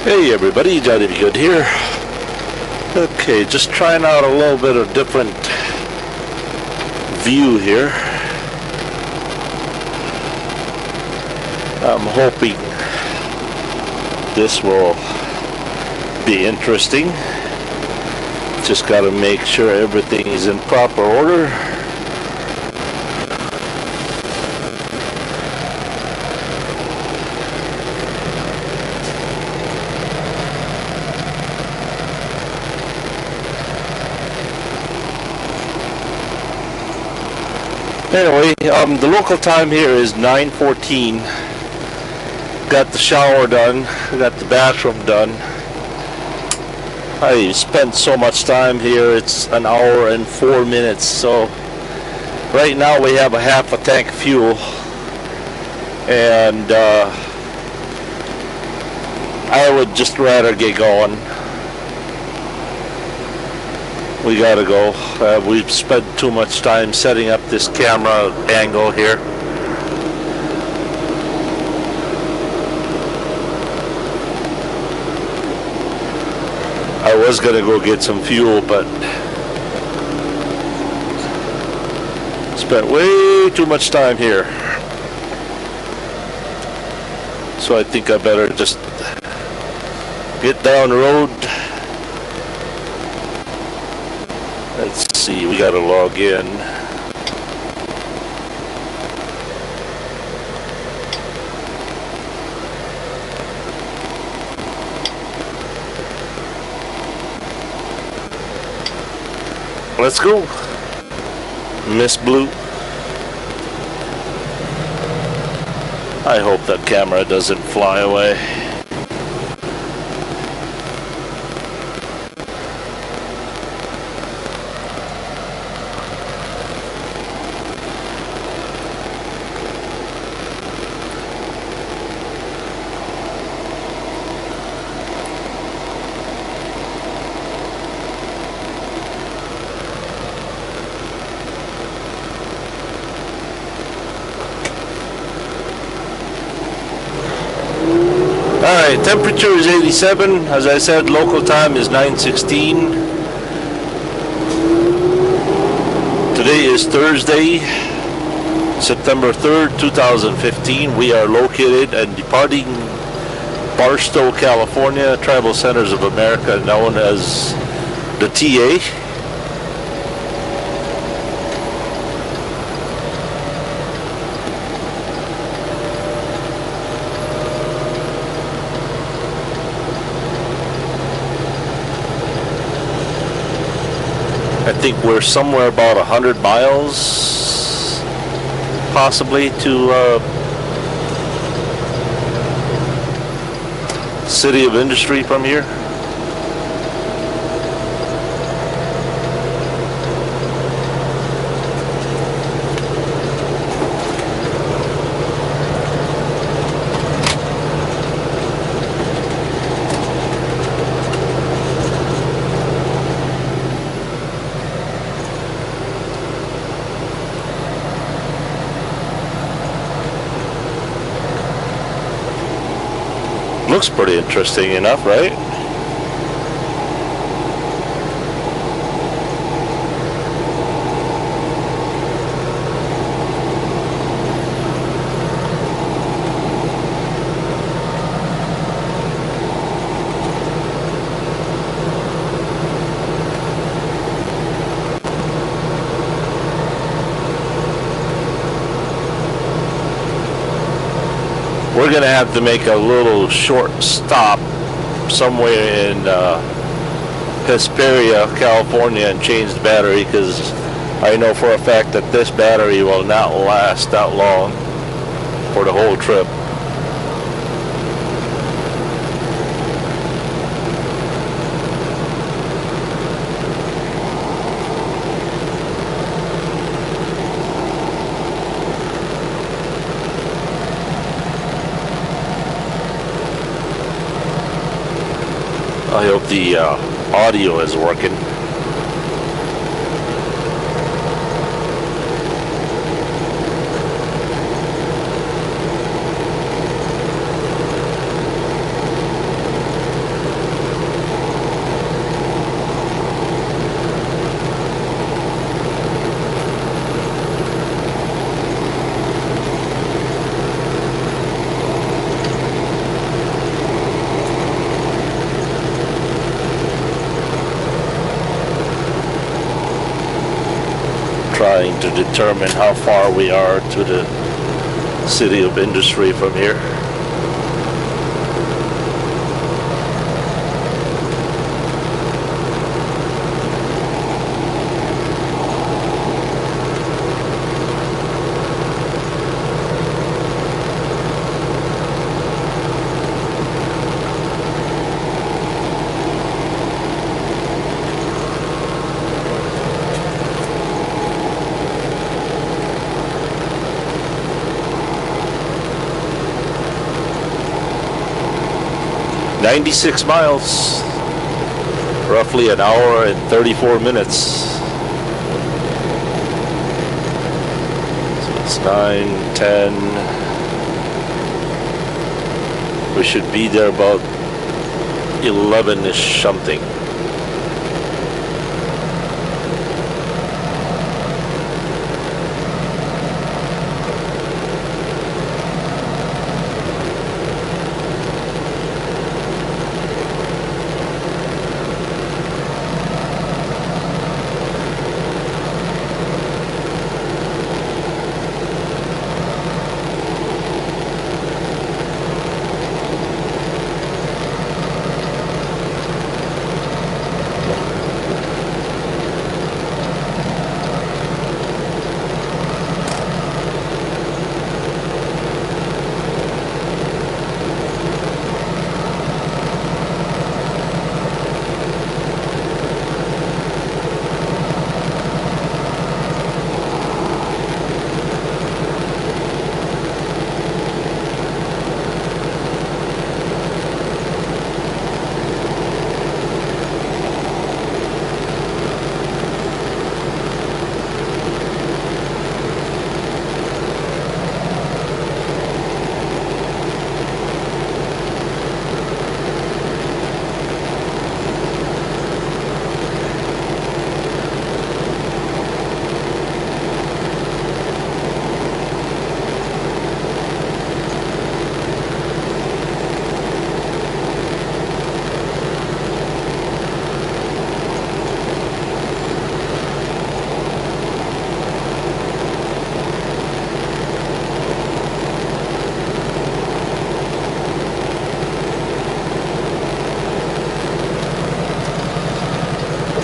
Hey everybody, Johnny Be Good here. Okay, just trying out a little bit of different view here. I'm hoping this will be interesting. Just got to make sure everything is in proper order. Anyway, the local time here is 9:14. Got the shower done, got the bathroom done. I spent so much time here, it's an hour and 4 minutes, so right now we have a half a tank of fuel, and I would just rather get going. We gotta go. We've spent too much time setting up this camera angle here. I was gonna go get some fuel, but spent way too much time here. So I think I better just get down the road. Let's see, we gotta log in. Let's go, Miss Blue. I hope that camera doesn't fly away. Alright, temperature is 87. As I said, local time is 9:16. Today is Thursday, September 3rd, 2015. We are located and departing Barstow, California, Tribal Centers of America, known as the TA. I think we're somewhere about 100 miles, possibly, to City of Industry from here. Looks pretty interesting enough, right? We're gonna have to make a little short stop somewhere in Hesperia, California, and change the battery, because I know for a fact that this battery will not last that long for the whole trip. I hope the audio is working. trying to determine how far we are to the city of industry from here. "96 miles, roughly an hour and 34 minutes. So it's 9, 10. We should be there about 11-ish something.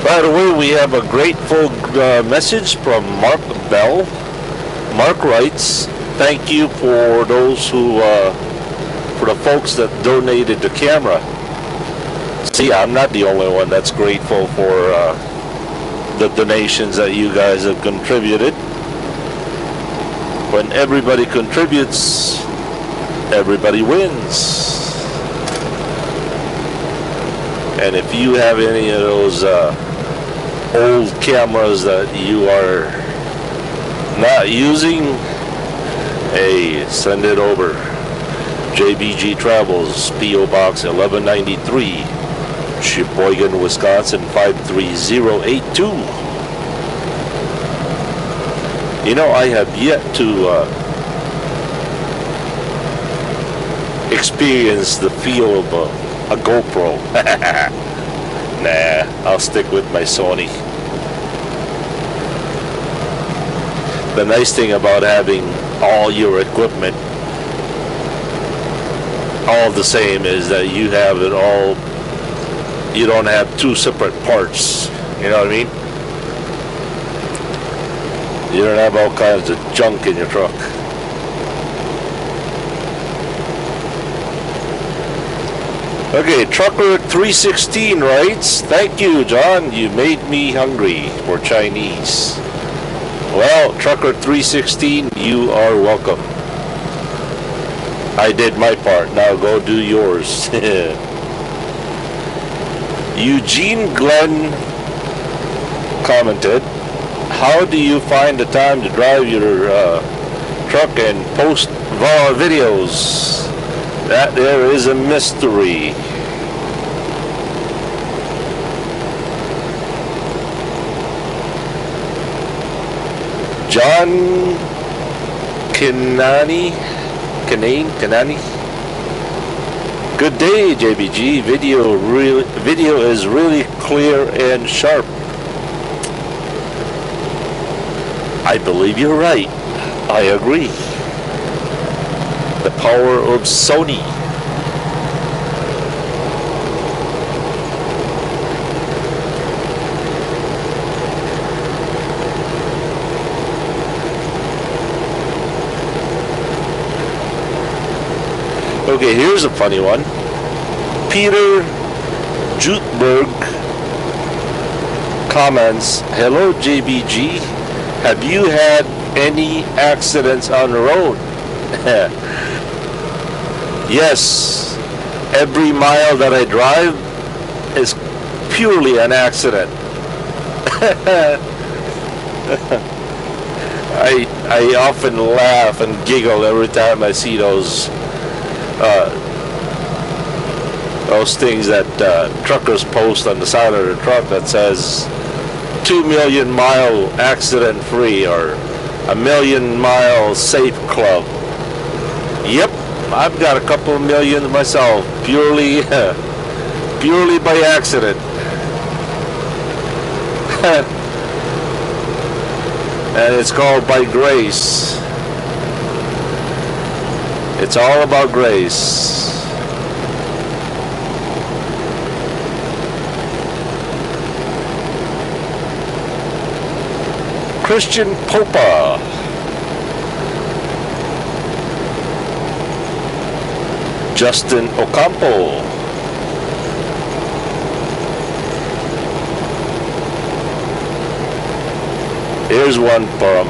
By the way, we have a grateful message from Mark Bell. Mark writes, "Thank you for those who, for the folks that donated the camera." See, I'm not the only one that's grateful for the donations that you guys have contributed. When everybody contributes, everybody wins. And if you have any of those old cameras that you are not using, hey, send it over. JBG Travels, P.O. Box 1193, Sheboygan, Wisconsin 53082. You know, I have yet to experience the feel of a GoPro. Nah, I'll stick with my Sony. The nice thing about having all your equipment all the same is that you have it all, you don't have two separate parts, you know what I mean? You don't have all kinds of junk in your truck. Okay, Trucker 316 writes, "Thank you, John. You made me hungry for Chinese." Well, Trucker 316, you are welcome. I did my part. Now go do yours. Eugene Glenn commented, "How do you find the time to drive your truck and post videos? That there is a mystery." John Kanani. "Good day, JBG. Video is really clear and sharp." I believe you're right. I agree. The power of Sony. Okay, here's a funny one. Peter Jutberg comments, "Hello JBG, have you had any accidents on the road?" Yes, every mile that I drive is purely an accident. I often laugh and giggle every time I see those things that truckers post on the side of the truck that says 2 million mile accident free or a million mile safe club. Yep, I've got a couple of million myself, purely by accident. And it's called by grace. It's all about grace. Christian Popa. Justin Ocampo. Here's one from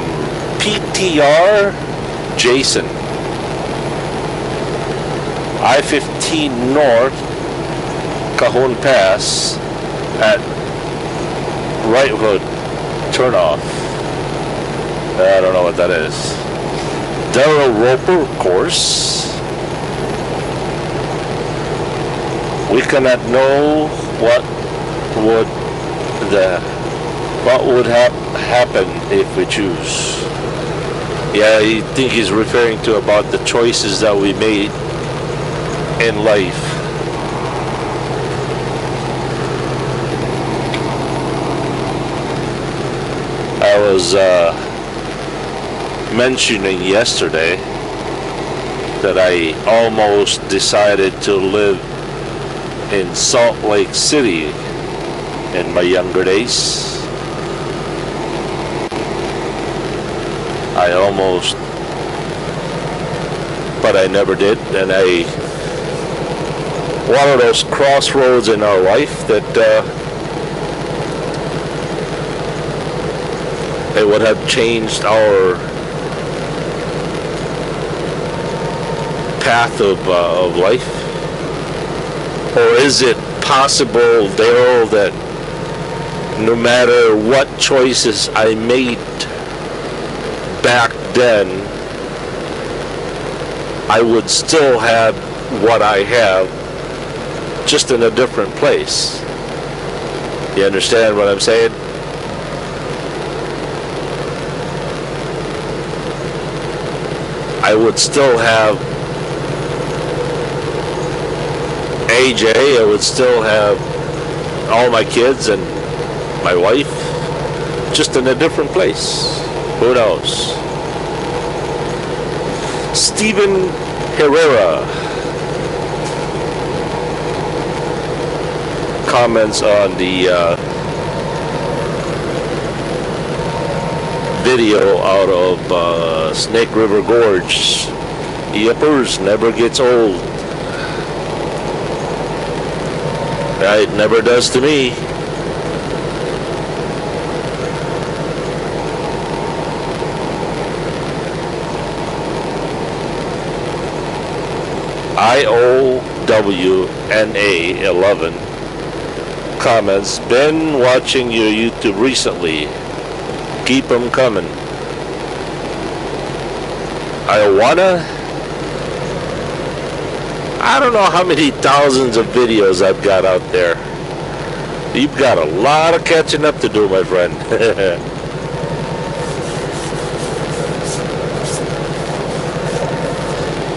PTR Jason. I-15 North, Cajon Pass at right hood turnoff. I don't know what that is. Daryl Roper, of course. We cannot know what would happen if we choose. Yeah, I think he's referring to about the choices that we made in life. I was mentioning yesterday that I almost decided to live in Salt Lake City in my younger days. I almost, but I never did, and one of those crossroads in our life that it would have changed our path of life? Or is it possible, Daryl, that no matter what choices I made back then, I would still have what I have, just in a different place? You understand what I'm saying? I would still have AJ, I would still have all my kids and my wife, just in a different place. Who knows? Steven Herrera comments on the video out of Snake River Gorge. Yippers, never gets old. It never does to me. IOWNA11 comments, been watching your YouTube recently. Keep them coming. I don't know how many thousands of videos I've got out there. You've got a lot of catching up to do, my friend.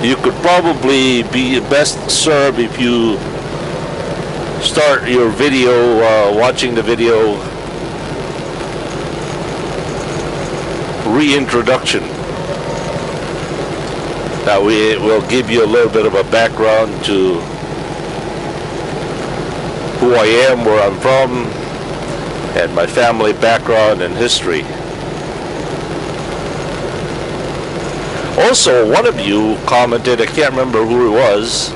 You could probably be best served if you start your video, watching the video reintroduction. That we will give you a little bit of a background to who I am, where I'm from, and my family background and history. Also, one of you commented, I can't remember who it was.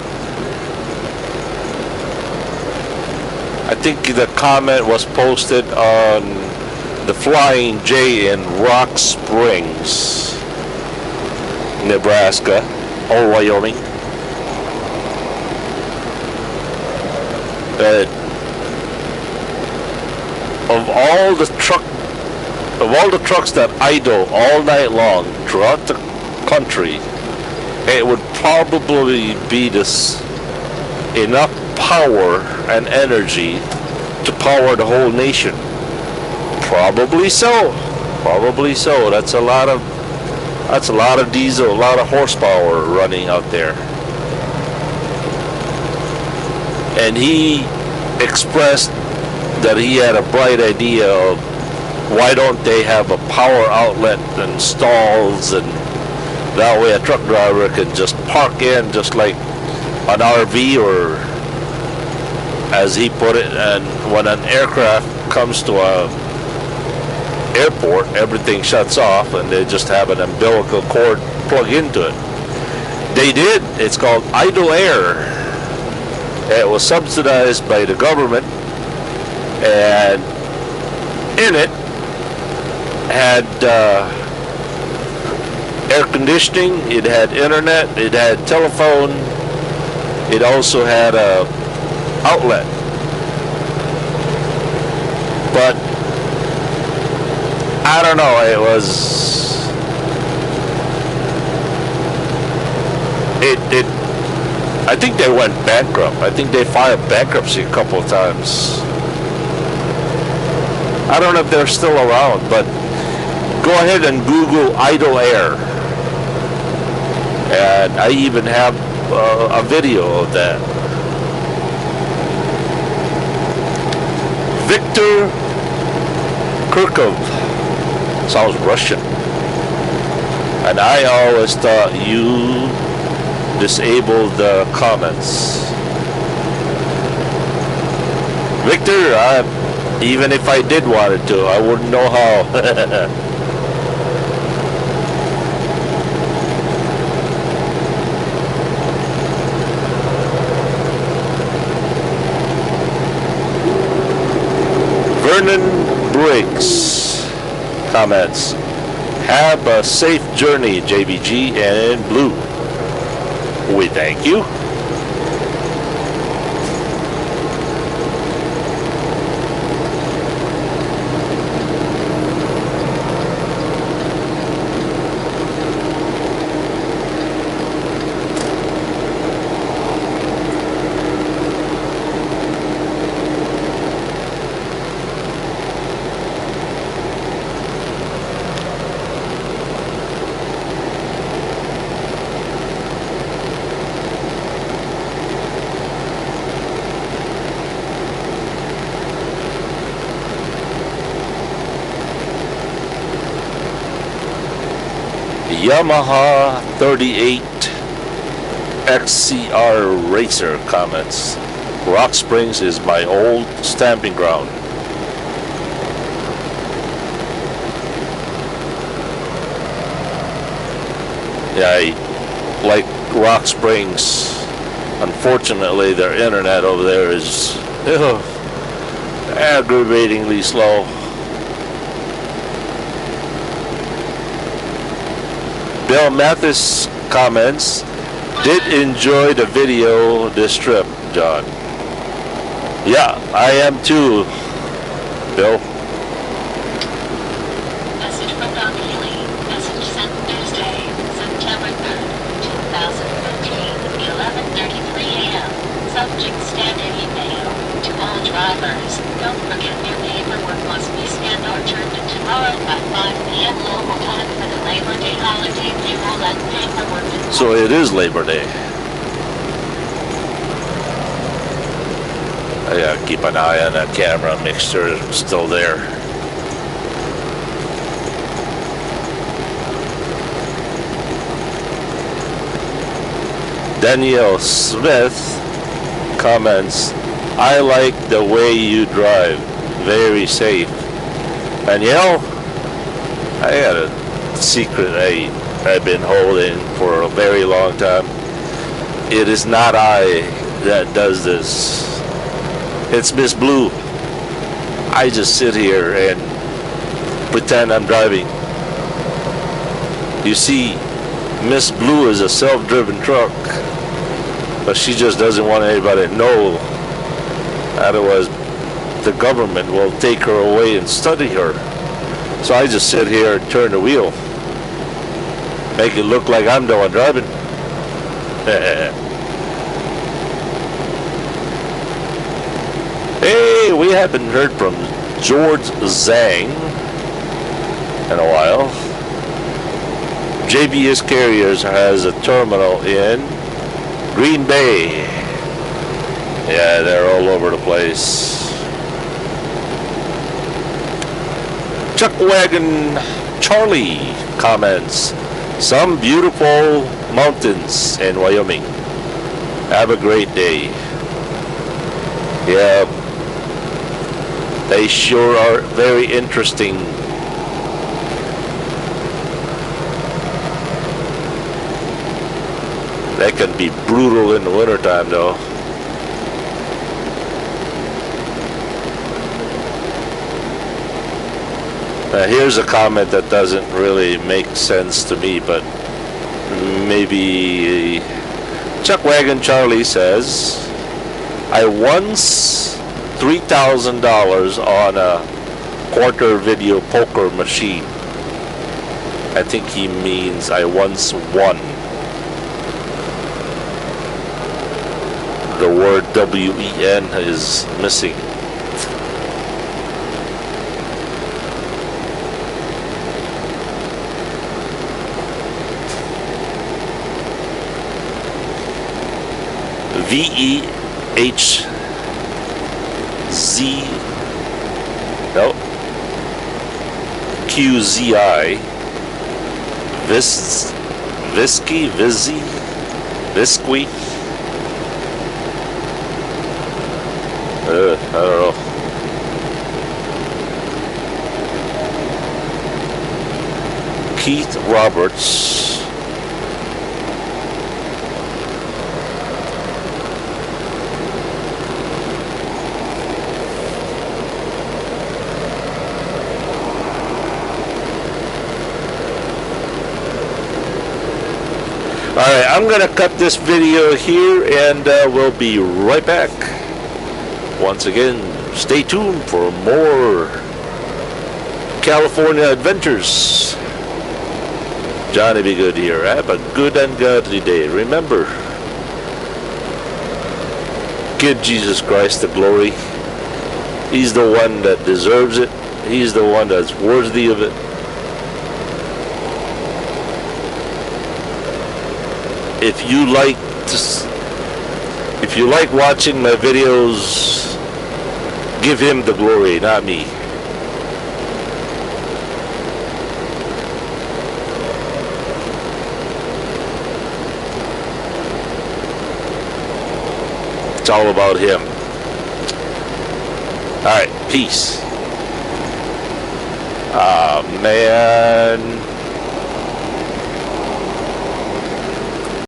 I think the comment was posted on the Flying J in Rock Springs, Nebraska, or Wyoming. Of all the trucks that idle all night long throughout the country, it would probably be this enough power and energy to power the whole nation. Probably so. Probably so. That's a lot of diesel, a lot of horsepower running out there. And he expressed that he had a bright idea of why don't they have a power outlet and stalls, and that way a truck driver can just park in just like an RV, or as he put it, and when an aircraft comes to a airport, everything shuts off and they just have an umbilical cord plug into it. They did. It's called idle air. It was subsidized by the government, and in it had air conditioning, it had internet, it had telephone, it also had a outlet. But I don't know, I think they went bankrupt. I think they filed bankruptcy a couple of times. I don't know if they're still around, but go ahead and Google idle air. And I even have a video of that. Victor Kirkov. Sounds Russian. And I always thought you disabled the comments. Victor, even if I did want it to, I wouldn't know how. Vernon Briggs comments, have a safe journey, JBG, and in blue. We thank you. Yamaha 38 XCR Racer comments, Rock Springs is my old stamping ground. Yeah, I like Rock Springs. Unfortunately, their internet over there is aggravatingly slow. Bill Mathis comments, did enjoy the video this trip, John. Yeah, I am too, Bill. Message from Don Healy. Message sent Thursday, September 3rd, 2013, 11:33 a.m. Subject standard email. To all drivers, don't forget your paperwork must be scanned or turned in tomorrow by 5 p.m. local time for the Labor Day holiday payroll and paperwork. So it is Labor Day. I gotta keep an eye on that camera, make sure it's still there. Danielle Smith comments, I like the way you drive. Very safe. Danielle, I got a secret I've been holding for a very long time. It is not I that does this. It's Miss Blue. I just sit here and pretend I'm driving. You see, Miss Blue is a self-driven truck, but she just doesn't want anybody to know. Otherwise, the government will take her away and study her. So I just sit here and turn the wheel. Make it look like I'm the one driving. Hey, we haven't heard from George Zhang in a while. JBS Carriers has a terminal in Green Bay. Yeah, they're all over the place. Chuckwagon Charlie comments, some beautiful mountains in Wyoming. Have a great day. Yeah, they sure are very interesting. They can be brutal in the wintertime though. Here's a comment that doesn't really make sense to me, but maybe Chuckwagon Charlie says, I once $3,000 on a quarter video poker machine. I think he means I once won. The word W-E-N is missing. VEHZ, no, QZI, Visky, I don't know. Keith Roberts. Alright, I'm going to cut this video here and we'll be right back. Once again, stay tuned for more California adventures. Johnny Be Good here. Have a good and godly day. Remember, give Jesus Christ the glory. He's the one that deserves it. He's the one that's worthy of it. If you like watching my videos, give him the glory, not me. It's all about him. Alright, peace. Ah, man.